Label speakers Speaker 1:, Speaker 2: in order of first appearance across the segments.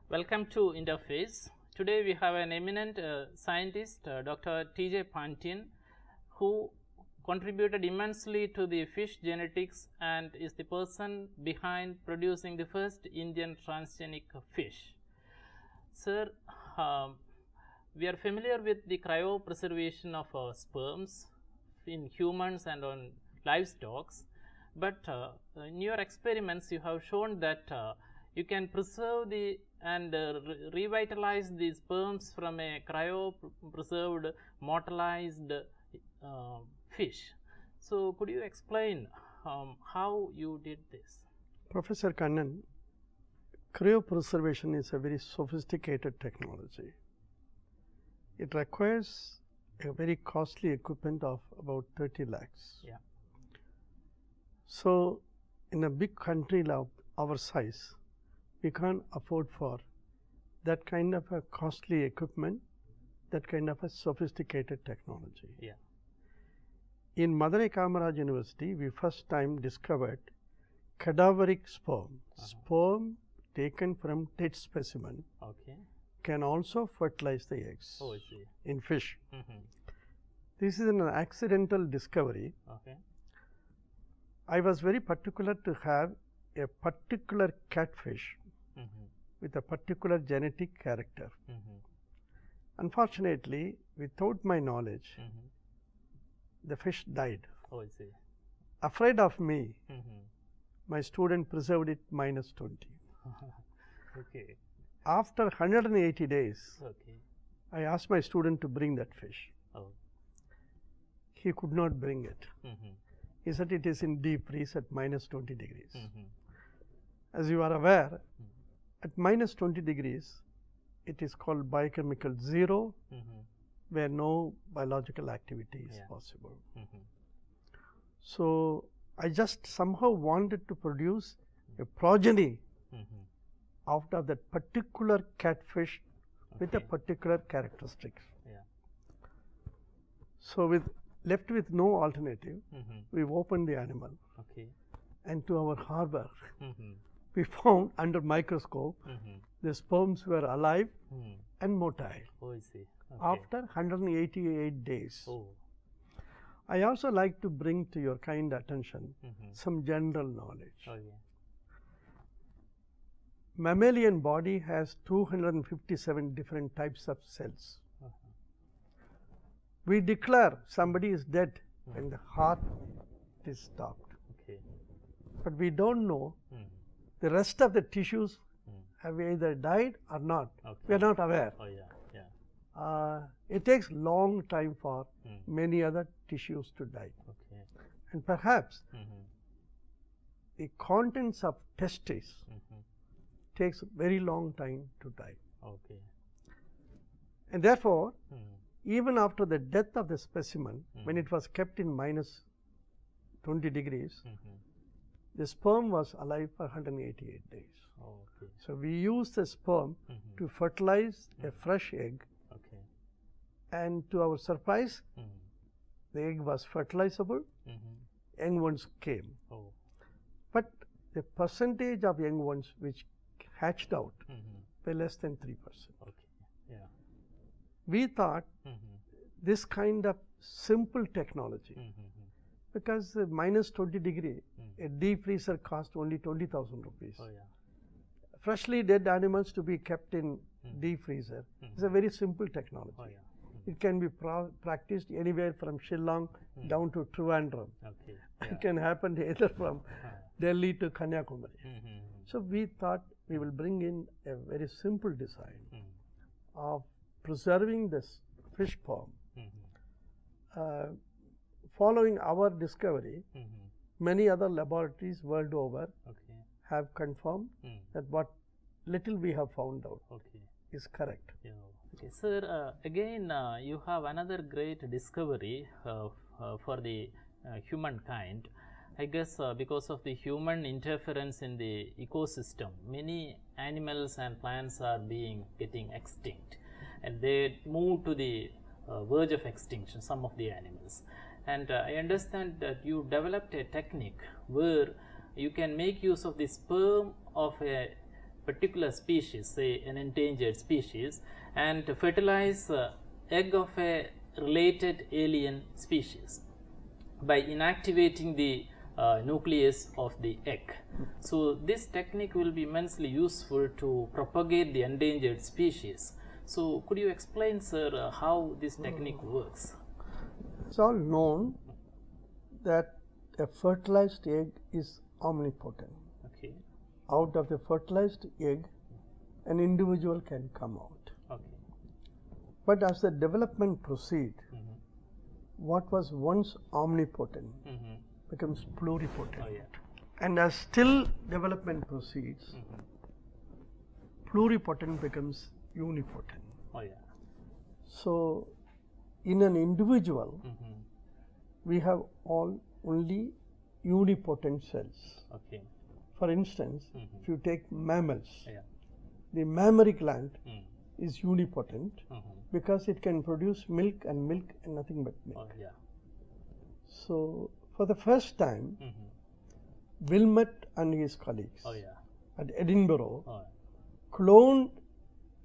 Speaker 1: Welcome to Interface. Today we have an eminent scientist, Dr. T.J. Pantin, who contributed immensely to the fish genetics and is the person behind producing the first Indian transgenic fish. Sir, we are familiar with the cryopreservation of sperms in humans and on livestock, but in your experiments you have shown that you can preserve the and revitalize the sperms from a cryopreserved motylized fish. So, could you explain how you did this?
Speaker 2: Professor Kannan, cryopreservation is a very sophisticated technology. It requires a very costly equipment of about 30 lakhs.
Speaker 1: Yeah.
Speaker 2: So, in a big country of our size, we can't afford for that kind of a costly equipment, that kind of a sophisticated technology.
Speaker 1: Yeah.
Speaker 2: In Madurai Kamaraj University, we first time discovered cadaveric sperm. Sperm taken from dead specimen can also fertilize the eggs in fish. This is an accidental discovery. I was very particular to have a particular catfish with a particular genetic character. Unfortunately, without my knowledge, the fish died. Afraid of me, my student preserved it -20. After 180 days, I asked my student to bring that fish. He could not bring it. He said it is in deep freeze at -20 degrees. As you are aware, at -20 degrees, it is called biochemical zero, where no biological activity is possible. So, I just somehow wanted to produce a progeny out of that particular catfish with a particular characteristics. So, left with no alternative, we opened the animal, and to our horror, we found under microscope the sperms were alive and motile after 188 days. I also like to bring to your kind attention some general knowledge. Mammalian body has 257 different types of cells. We declare somebody is dead when the heart is stopped. But we don't know the rest of the tissues have either died or not. We are not aware. It takes long time for many other tissues to die. And perhaps the contents of testes takes very long time to die. And therefore, even after the death of the specimen, when it was kept in -20 degrees, the sperm was alive for 188 days. So, we use the sperm to fertilize a fresh egg, and to our surprise, the egg was fertilizable, young ones came. But the percentage of young ones which hatched out were less than 3%. We thought this kind of simple technology, because -20 degree, a deep freezer cost only 20,000 rupees. Freshly dead animals to be kept in deep freezer is a very simple technology. It can be practiced anywhere from Shillong down to Trivandrum. It can happen either from Delhi to Kanyakumari. So, we thought we will bring in a very simple design of preserving this fish sperm. Following our discovery, many other laboratories world over have confirmed that what little we have found out is correct.
Speaker 1: Sir, again you have another great discovery for the humankind. I guess because of the human interference in the ecosystem, many animals and plants are getting extinct, and they move to the verge of extinction, some of the animals. And I understand that you developed a technique where you can make use of the sperm of a particular species, say an endangered species, and fertilize egg of a related alien species by inactivating the nucleus of the egg. So this technique will be immensely useful to propagate the endangered species. So could you explain, sir, how this technique works?
Speaker 2: It's all known that a fertilized egg is omnipotent.
Speaker 1: Okay.
Speaker 2: Out of the fertilized egg, an individual can come out.
Speaker 1: Okay.
Speaker 2: But as the development proceeds, what was once omnipotent becomes pluripotent.
Speaker 1: Oh, yeah.
Speaker 2: And as still development proceeds, pluripotent becomes unipotent.
Speaker 1: Oh, yeah.
Speaker 2: So, in an individual, we have only unipotent cells.
Speaker 1: Okay.
Speaker 2: For instance, if you take mammals,
Speaker 1: Yeah.
Speaker 2: the mammary gland is unipotent because it can produce milk and nothing but milk.
Speaker 1: Oh, yeah.
Speaker 2: So, for the first time, Wilmot and his colleagues
Speaker 1: Oh, yeah.
Speaker 2: at Edinburgh
Speaker 1: Oh,
Speaker 2: cloned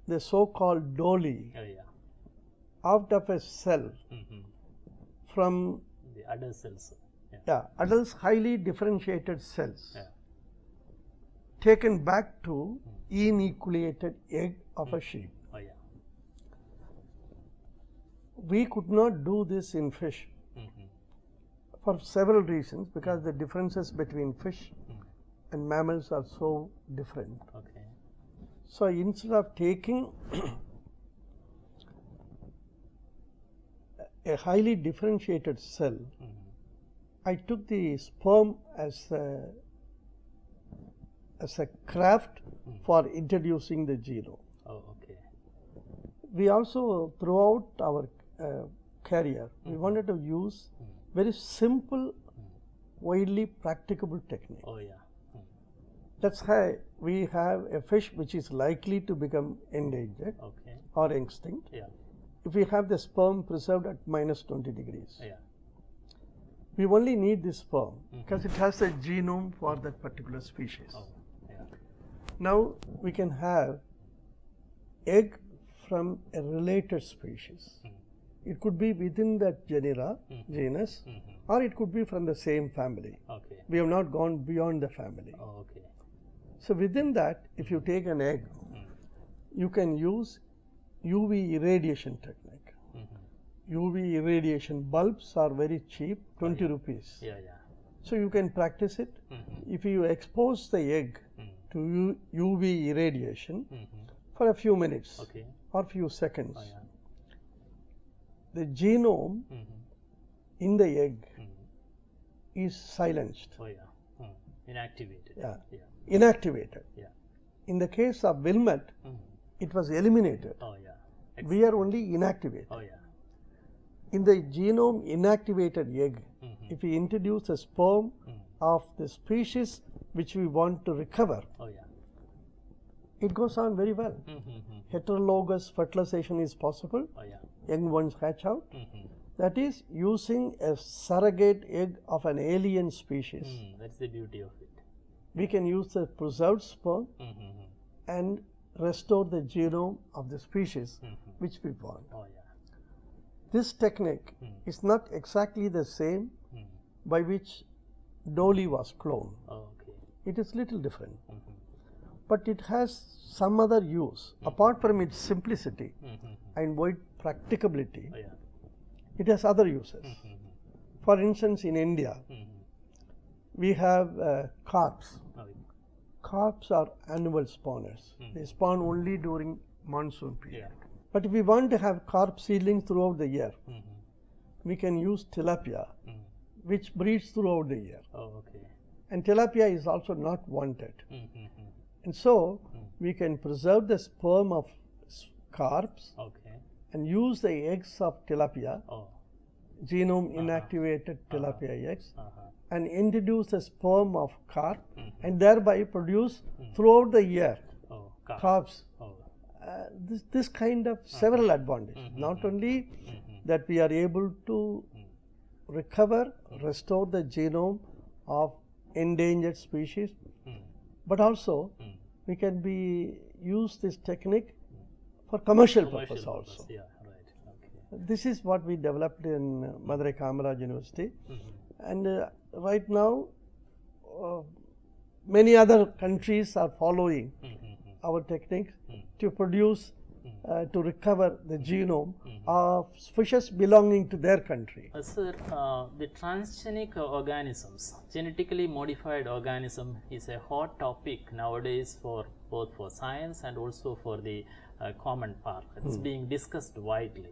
Speaker 2: the so-called dolly
Speaker 1: oh, yeah.
Speaker 2: out of a cell from
Speaker 1: The adult cells. Yeah.
Speaker 2: adults highly differentiated cells
Speaker 1: Yeah.
Speaker 2: taken back to enucleated egg of a sheep.
Speaker 1: Oh, yeah.
Speaker 2: We could not do this in fish for several reasons, because the differences between fish and mammals are so different.
Speaker 1: Okay.
Speaker 2: So, instead of taking a highly differentiated cell, I took the sperm as a craft for introducing the genome.
Speaker 1: Oh, okay.
Speaker 2: We also, throughout our career, we wanted to use very simple, widely practicable technique.
Speaker 1: Oh, yeah.
Speaker 2: That's why we have a fish which is likely to become endangered
Speaker 1: Okay.
Speaker 2: or extinct
Speaker 1: Yeah.
Speaker 2: if we have the sperm preserved at -20 degrees.
Speaker 1: Yeah.
Speaker 2: We only need this sperm because it has a genome for that particular species.
Speaker 1: Oh, yeah.
Speaker 2: Now we can have egg from a related species. It could be within that genus, or it could be from the same family.
Speaker 1: Okay.
Speaker 2: We have not gone beyond the family.
Speaker 1: Oh, okay.
Speaker 2: So within that, if you take an egg, you can use UV irradiation technique. UV irradiation bulbs are very cheap, 20 rupees.
Speaker 1: Yeah, yeah.
Speaker 2: So you can practice it. If you expose the egg to UV irradiation for a few minutes
Speaker 1: Okay.
Speaker 2: or few seconds,
Speaker 1: Oh, yeah.
Speaker 2: the genome in the egg is silenced,
Speaker 1: Oh, yeah. Inactivated.
Speaker 2: Yeah.
Speaker 1: Yeah.
Speaker 2: inactivated.
Speaker 1: Yeah.
Speaker 2: In the case of Wilmot, it was eliminated.
Speaker 1: Oh, yeah.
Speaker 2: We are only inactivated.
Speaker 1: Oh, yeah.
Speaker 2: In the genome inactivated egg, if we introduce a sperm of the species which we want to recover,
Speaker 1: Oh, yeah.
Speaker 2: it goes on very well. Heterologous fertilization is possible.
Speaker 1: Oh, yeah.
Speaker 2: Young ones hatch out. That is using a surrogate egg of an alien species.
Speaker 1: That's the beauty of it.
Speaker 2: We can use the preserved sperm and restore the genome of the species which we want.
Speaker 1: Oh, yeah.
Speaker 2: This technique is not exactly the same by which Dolly was cloned.
Speaker 1: Oh, okay.
Speaker 2: It is little different. But it has some other use. Apart from its simplicity and wide practicability,
Speaker 1: Oh, yeah.
Speaker 2: it has other uses. For instance, in India, we have carps.
Speaker 1: Oh, yeah.
Speaker 2: Carps are annual spawners. They spawn only during monsoon period.
Speaker 1: Yeah.
Speaker 2: But if we want to have carp seedlings throughout the year, we can use tilapia, which breeds throughout the year.
Speaker 1: Oh, okay.
Speaker 2: And tilapia is also not wanted. And so, we can preserve the sperm of carps
Speaker 1: Okay.
Speaker 2: and use the eggs of tilapia,
Speaker 1: Oh.
Speaker 2: genome inactivated tilapia eggs, and introduce the sperm of carp and thereby produce throughout the year
Speaker 1: Oh,
Speaker 2: carps.
Speaker 1: Oh.
Speaker 2: This kind of several advantages. Not only that we are able to recover, restore the genome of endangered species, but also we can use this technique for commercial purpose also.
Speaker 1: Yeah, right. Okay.
Speaker 2: This is what we developed in Madurai Kamaraj University, and right now many other countries are following our techniques to produce, to recover the genome of fishes belonging to their country.
Speaker 1: Sir, the transgenic organisms, genetically modified organism, is a hot topic nowadays for both for science and also for the common part. It's being discussed widely.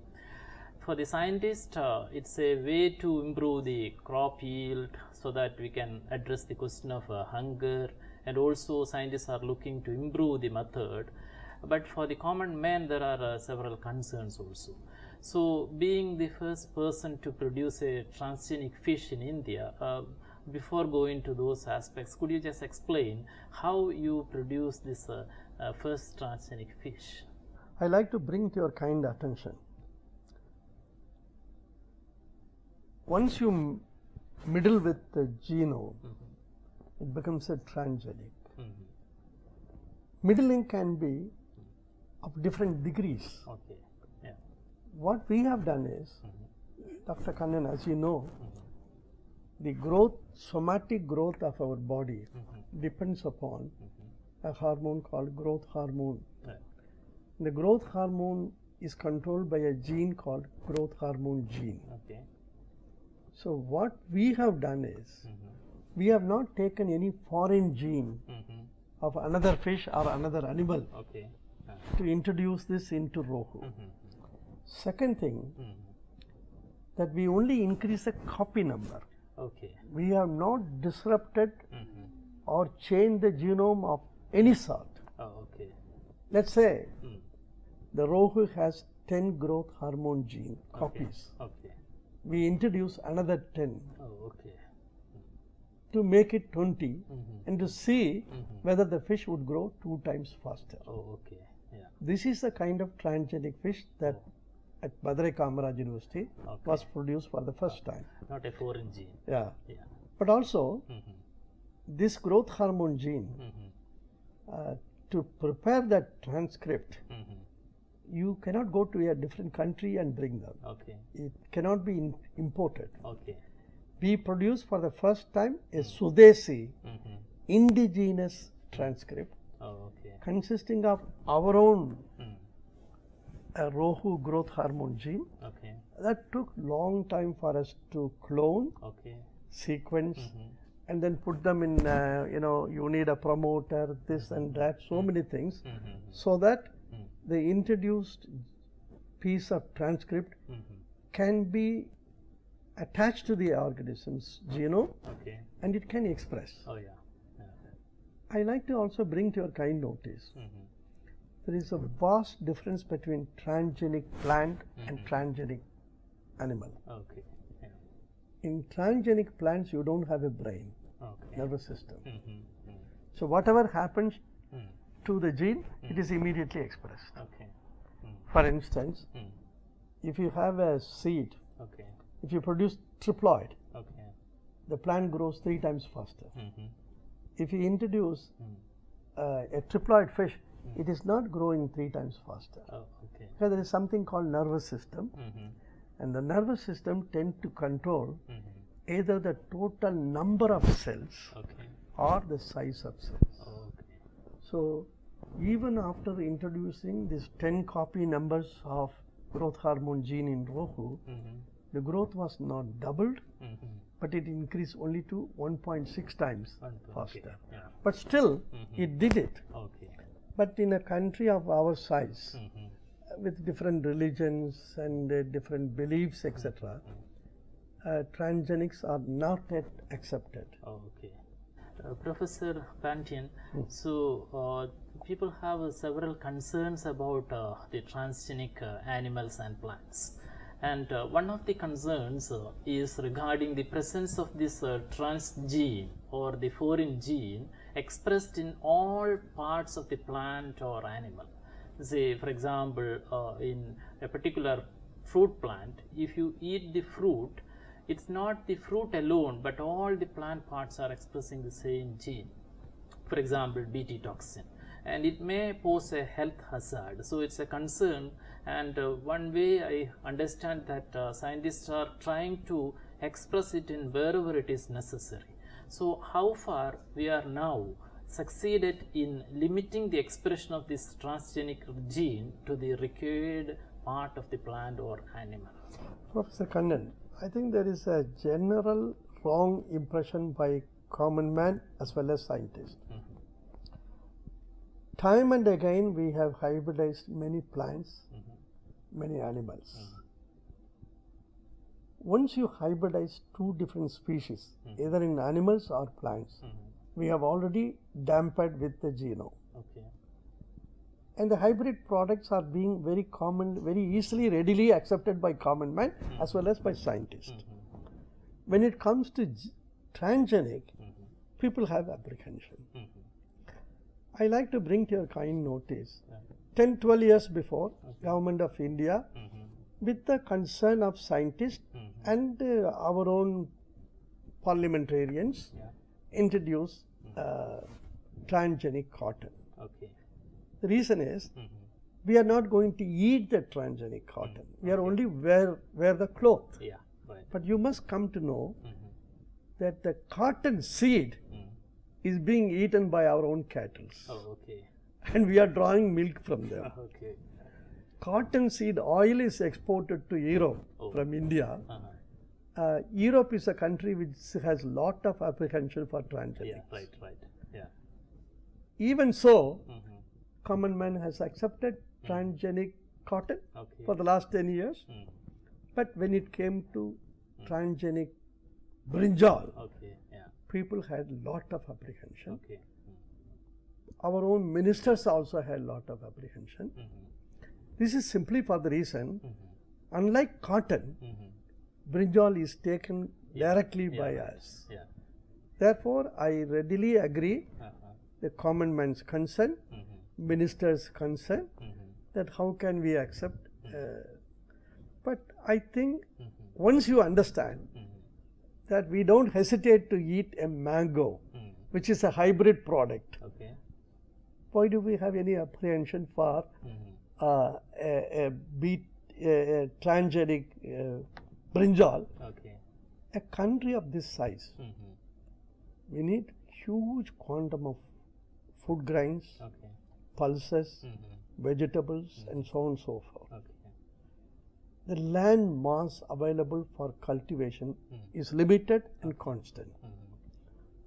Speaker 1: For the scientist, it's a way to improve the crop yield so that we can address the question of hunger, and also scientists are looking to improve the method. But for the common man, there are several concerns also. So, being the first person to produce a transgenic fish in India, before going to those aspects, could you just explain how you produce this first transgenic fish?
Speaker 2: I like to bring to your kind attention. Once you middle with the genome, it becomes a transgenic. Middling can be of different degrees.
Speaker 1: Okay. Yeah.
Speaker 2: What we have done is, Dr. Kannan, as you know, the growth, somatic growth of our body depends upon a hormone called growth hormone.
Speaker 1: Right.
Speaker 2: The growth hormone is controlled by a gene called growth hormone gene.
Speaker 1: Okay.
Speaker 2: So what we have done is, we have not taken any foreign gene of another fish or another animal
Speaker 1: Okay.
Speaker 2: to introduce this into Rohu. Second thing, that we only increase the copy number.
Speaker 1: Okay.
Speaker 2: We have not disrupted or changed the genome of any sort.
Speaker 1: Oh, okay.
Speaker 2: Let's say the Rohu has 10 growth hormone gene copies.
Speaker 1: Okay.
Speaker 2: We introduce another 10
Speaker 1: Oh, okay.
Speaker 2: to make it 20 and to see whether the fish would grow 2 times faster.
Speaker 1: Oh, okay. Yeah.
Speaker 2: This is the kind of transgenic fish that at Madurai Kamaraj University was produced for the first time.
Speaker 1: Not a foreign gene.
Speaker 2: Yeah.
Speaker 1: Yeah.
Speaker 2: But also, this growth hormone gene, to prepare that transcript, you cannot go to a different country and bring them.
Speaker 1: Okay.
Speaker 2: It cannot be imported.
Speaker 1: Okay.
Speaker 2: We produce for the first time a Sudesi, indigenous transcript
Speaker 1: Oh, okay.
Speaker 2: consisting of our own Rohu growth hormone gene.
Speaker 1: Okay.
Speaker 2: That took long time for us to clone,
Speaker 1: Okay.
Speaker 2: sequence, and then put them in, you need a promoter, this and that, so many things, so that the introduced piece of transcript can be attached to the organism's genome,
Speaker 1: Okay.
Speaker 2: and it can express.
Speaker 1: Oh, yeah. Yeah.
Speaker 2: I like to also bring to your kind notice, there is a vast difference between transgenic plant and transgenic animal.
Speaker 1: Okay. Yeah.
Speaker 2: In transgenic plants, you don't have a brain,
Speaker 1: Okay.
Speaker 2: nervous system. So whatever happens
Speaker 1: Mm.
Speaker 2: to the gene, it is immediately expressed.
Speaker 1: Okay.
Speaker 2: For instance, if you have a seed,
Speaker 1: Okay.
Speaker 2: if you produce triploid,
Speaker 1: Okay.
Speaker 2: the plant grows 3 times faster. If you introduce a triploid fish, it is not growing 3 times faster.
Speaker 1: Oh, okay.
Speaker 2: Because there is something called nervous system, and the nervous system tends to control either the total number of cells
Speaker 1: Okay.
Speaker 2: or the size of cells.
Speaker 1: Oh, okay.
Speaker 2: So even after introducing these 10 copy numbers of growth hormone gene in Rohu, the growth was not doubled, but it increased only to 1.6 times faster.
Speaker 1: Okay. Yeah.
Speaker 2: But still, it did it.
Speaker 1: Okay.
Speaker 2: But in a country of our size, with different religions and different beliefs, etc., transgenics are not yet accepted.
Speaker 1: Oh, okay. Professor Pantian, so people have several concerns about the transgenic animals and plants. And one of the concerns is regarding the presence of this transgene or the foreign gene expressed in all parts of the plant or animal. Say, for example, in a particular fruit plant, if you eat the fruit, it's not the fruit alone, but all the plant parts are expressing the same gene. For example, Bt toxin. and it may pose a health hazard. So it's a concern, and one way I understand that scientists are trying to express it in wherever it is necessary. So how far we are now succeeded in limiting the expression of this transgenic gene to the required part of the plant or animal?
Speaker 2: Professor Kannan, I think there is a general wrong impression by common man as well as scientists. Time and again we have hybridized many plants, many animals. Once you hybridize two different species, either in animals or plants, we have already dampened with the genome.
Speaker 1: Okay.
Speaker 2: And the hybrid products are being very common, very easily, readily accepted by common man as well as by scientists. When it comes to transgenic, people have apprehension. I like to bring to your kind notice, 10-12 years before, Government of India, with the concern of scientists and our own parliamentarians, introduced transgenic cotton.
Speaker 1: Okay.
Speaker 2: The reason is, we are not going to eat the transgenic cotton. We are only wear the cloth.
Speaker 1: Yeah, right.
Speaker 2: But you must come to know that the cotton seed is being eaten by our own cattle.
Speaker 1: Oh, okay.
Speaker 2: And we are drawing milk from them.
Speaker 1: Okay.
Speaker 2: Cotton seed oil is exported to Europe from India. Europe is a country which has lot of apprehension for transgenics.
Speaker 1: Yeah, right, right. Yeah.
Speaker 2: Even so, common man has accepted transgenic cotton for the last 10 years. But when it came to transgenic brinjal, people had lot of apprehension. Our own ministers also had lot of apprehension. This is simply for the reason, unlike cotton, brinjal is taken directly by us. Therefore, I readily agree the common man's concern, minister's concern, that how can we accept. But I think once you understand that we don't hesitate to eat a mango, which is a hybrid product, why do we have any apprehension for a transgenic brinjal? A country of this size, we need huge quantum of food grains, pulses, vegetables, and so on and so forth. The land mass available for cultivation is limited and constant.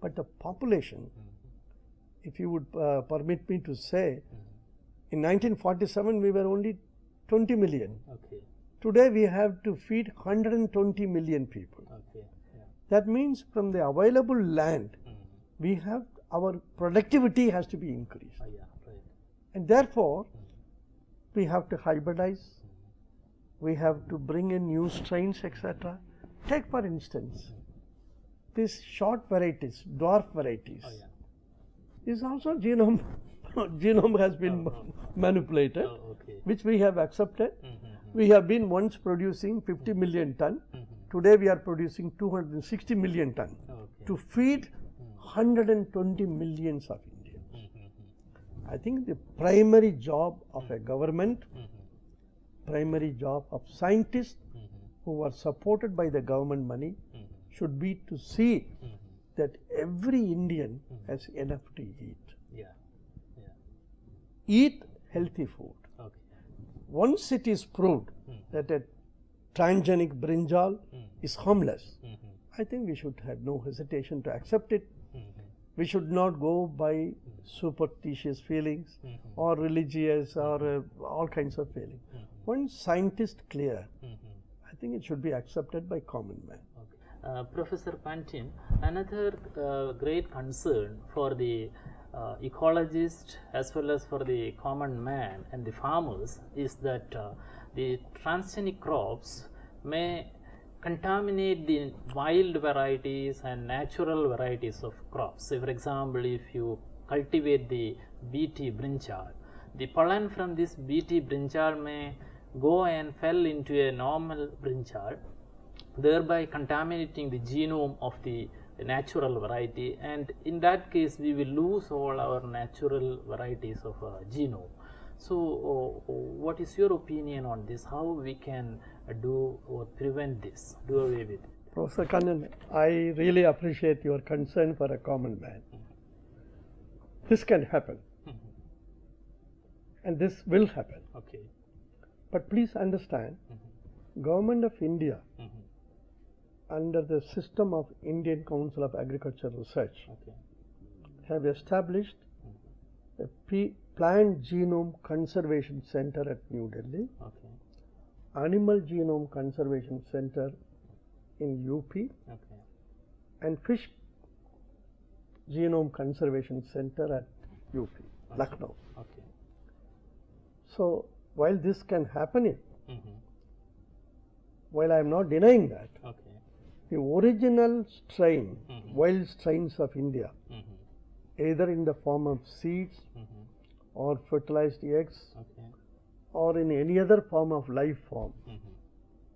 Speaker 2: But the population, if you would permit me to say, in 1947 we were only 20 million. Today we have to feed 120 million people. That means from the available land, we have, our productivity has to be increased. And therefore, we have to hybridize, we have to bring in new strains, etc. Take for instance, these short varieties, dwarf varieties, is also genome has been manipulated, which we have accepted. We have been once producing 50 million ton. Today we are producing 260 million ton to feed 120 millions of Indians. I think the primary job of a government, primary job of scientists who are supported by the government money should be to see that every Indian has enough to eat. Eat healthy food. Once it is proved that a transgenic brinjal is harmless, I think we should have no hesitation to accept it. We should not go by superstitious feelings or religious or all kinds of feelings. Once scientists clear, I think it should be accepted by common man.
Speaker 1: Professor Pantin, another great concern for the ecologists as well as for the common man and the farmers is that the transgenic crops may contaminate the wild varieties and natural varieties of crops. Say for example, if you cultivate the BT brinjal, the pollen from this BT brinjal may go and fell into a normal brinjal, thereby contaminating the genome of the natural variety, and in that case we will lose all our natural varieties of genome. So what is your opinion on this? How we can do or prevent this, do away with it?
Speaker 2: Professor Kannan, I really appreciate your concern for a common man. This can happen, and this will happen.
Speaker 1: Okay.
Speaker 2: But please understand, Government of India, under the system of Indian Council of Agricultural Research, have established a Plant Genome Conservation Center at New Delhi, Animal Genome Conservation Center in UP, and Fish Genome Conservation Center at UP, Lucknow. So, while this can happen, while I am not denying that, the original strain, wild strains of India, either in the form of seeds or fertilized eggs or in any other form of life form,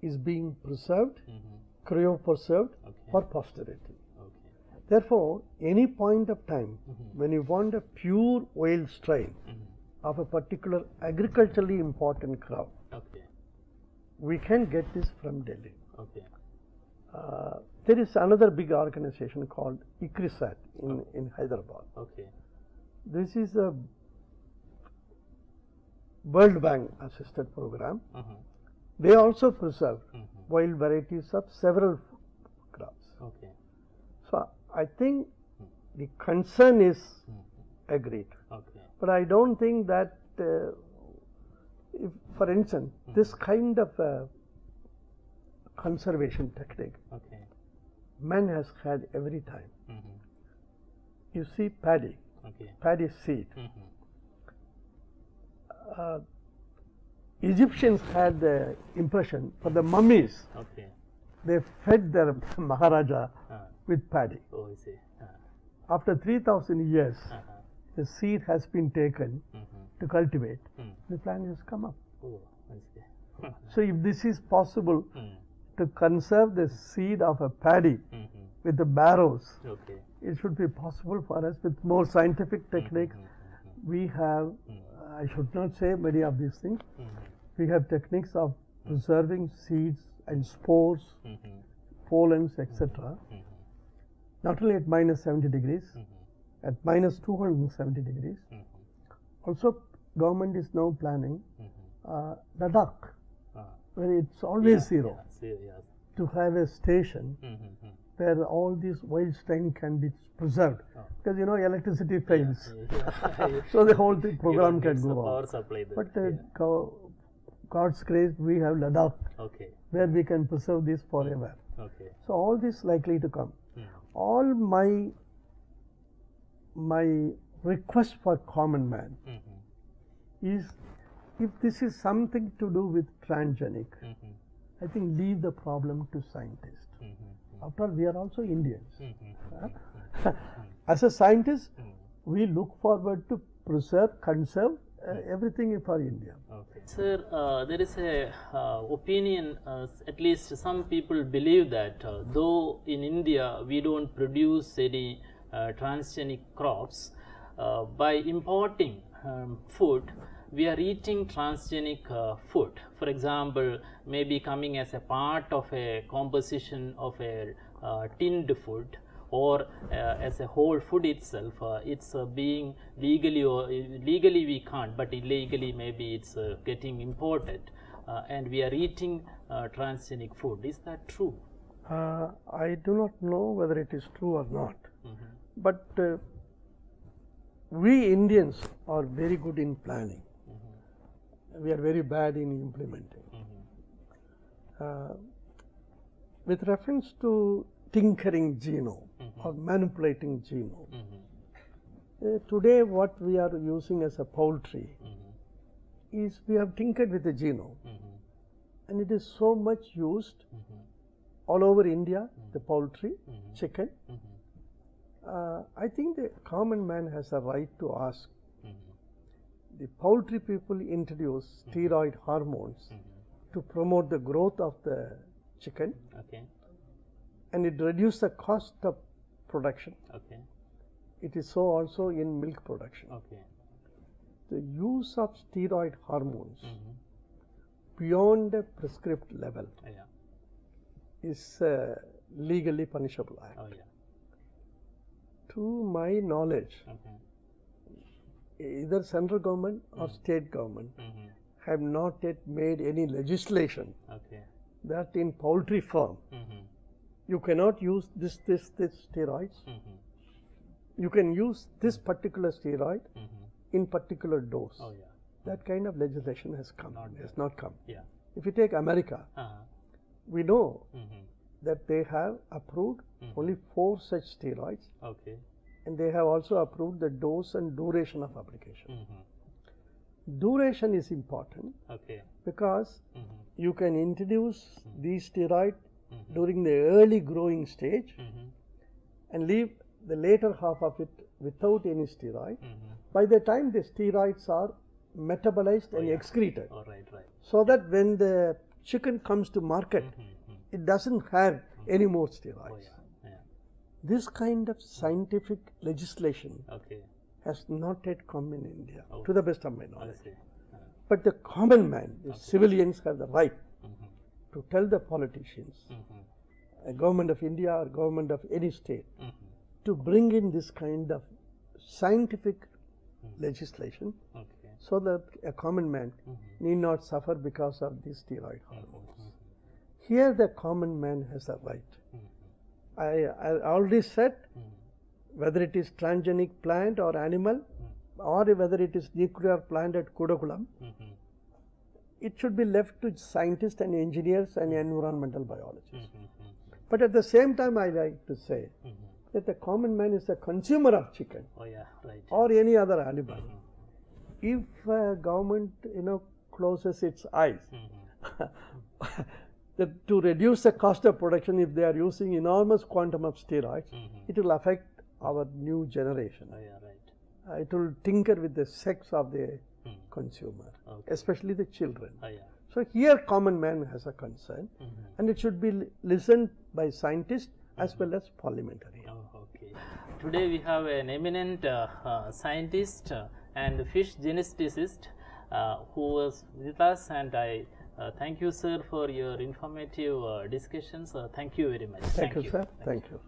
Speaker 2: is being preserved, cryopreserved for posterity. Therefore, any point of time when you want a pure wild strain of a particular agriculturally important crop, we can get this from Delhi. There is another big organization called ICRISAT in Hyderabad. This is a World Bank assisted program. They also preserve wild varieties of several crops. So I think the concern is agreed, but I don't think that if, for instance, this kind of conservation technique man has had every time. You see paddy, paddy seed. Egyptians had the impression for the mummies, they fed their Maharaja with paddy. After 3,000 years, the seed has been taken to cultivate, the plant has come up. So if this is possible to conserve the seed of a paddy with the barrows, it should be possible for us with more scientific techniques. We have, I should not say many of these things, we have techniques of preserving seeds and spores, pollens, etc. Not only at minus 70 degrees, at minus 270 degrees. Also, government is now planning Ladakh, where it's always zero, to have a station where all these wild strain can be preserved, because you know electricity fails, so the whole thing program can go on. But God's grace, we have Ladakh, where we can preserve this forever. So all this likely to come. All my request for common man is, if this is something to do with transgenic, I think leave the problem to scientists. After all, we are also Indians. As a scientist, we look forward to preserve, conserve everything for India.
Speaker 1: Sir, there is a opinion, at least some people believe that though in India we don't produce any transgenic crops, by importing food, we are eating transgenic food. For example, maybe coming as a part of a composition of a tinned food, or as a whole food itself. It's being legally, or legally we can't, but illegally maybe it's getting imported, and we are eating transgenic food. Is that true?
Speaker 2: I do not know whether it is true or not, but we Indians are very good in planning. We are very bad in implementing. With reference to tinkering genome or manipulating genome, today what we are using as a poultry is we have tinkered with the genome, and it is so much used all over India, the poultry, chicken. I think the common man has a right to ask. The poultry people introduce steroid hormones to promote the growth of the chicken, and it reduces the cost of production.
Speaker 1: Okay.
Speaker 2: It is so also in milk production.
Speaker 1: Okay.
Speaker 2: The use of steroid hormones beyond a prescribed level is a legally punishable act.
Speaker 1: Oh, yeah.
Speaker 2: To my knowledge, either central government or state government have not yet made any legislation that in poultry farm you cannot use this steroids. You can use this particular steroid in particular dose.
Speaker 1: Oh, yeah.
Speaker 2: That kind of legislation has not come.
Speaker 1: Yeah.
Speaker 2: If you take America, we know that they have approved only 4 such steroids.
Speaker 1: Okay.
Speaker 2: And they have also approved the dose and duration of application. Duration is important because you can introduce these steroids during the early growing stage and leave the later half of it without any steroid. By the time the steroids are metabolized and excreted, so that when the chicken comes to market, it doesn't have any more steroids. This kind of scientific legislation has not yet come in India, to the best of my knowledge. But the common man, the civilians, have the right to tell the politicians, a government of India or government of any state, to bring in this kind of scientific legislation so that a common man need not suffer because of these steroid hormones. Here the common man has a right. I already said, whether it is transgenic plant or animal, or whether it is nuclear plant at Kudakulam, it should be left to scientists and engineers and environmental biologists. But at the same time, I like to say that the common man is a consumer of chicken or any other animal. If government closes its eyes to reduce the cost of production, if they are using enormous quantum of steroids, it will affect our new generation. It will tinker with the sex of the consumer, especially the children. So here common man has a concern, and it should be listened by scientists as well as parliamentarians.
Speaker 1: Today we have an eminent scientist and fish geneticist who was with us, and I thank you, sir, for your informative discussions. Thank you very much.
Speaker 2: Thank you, sir. Thank you.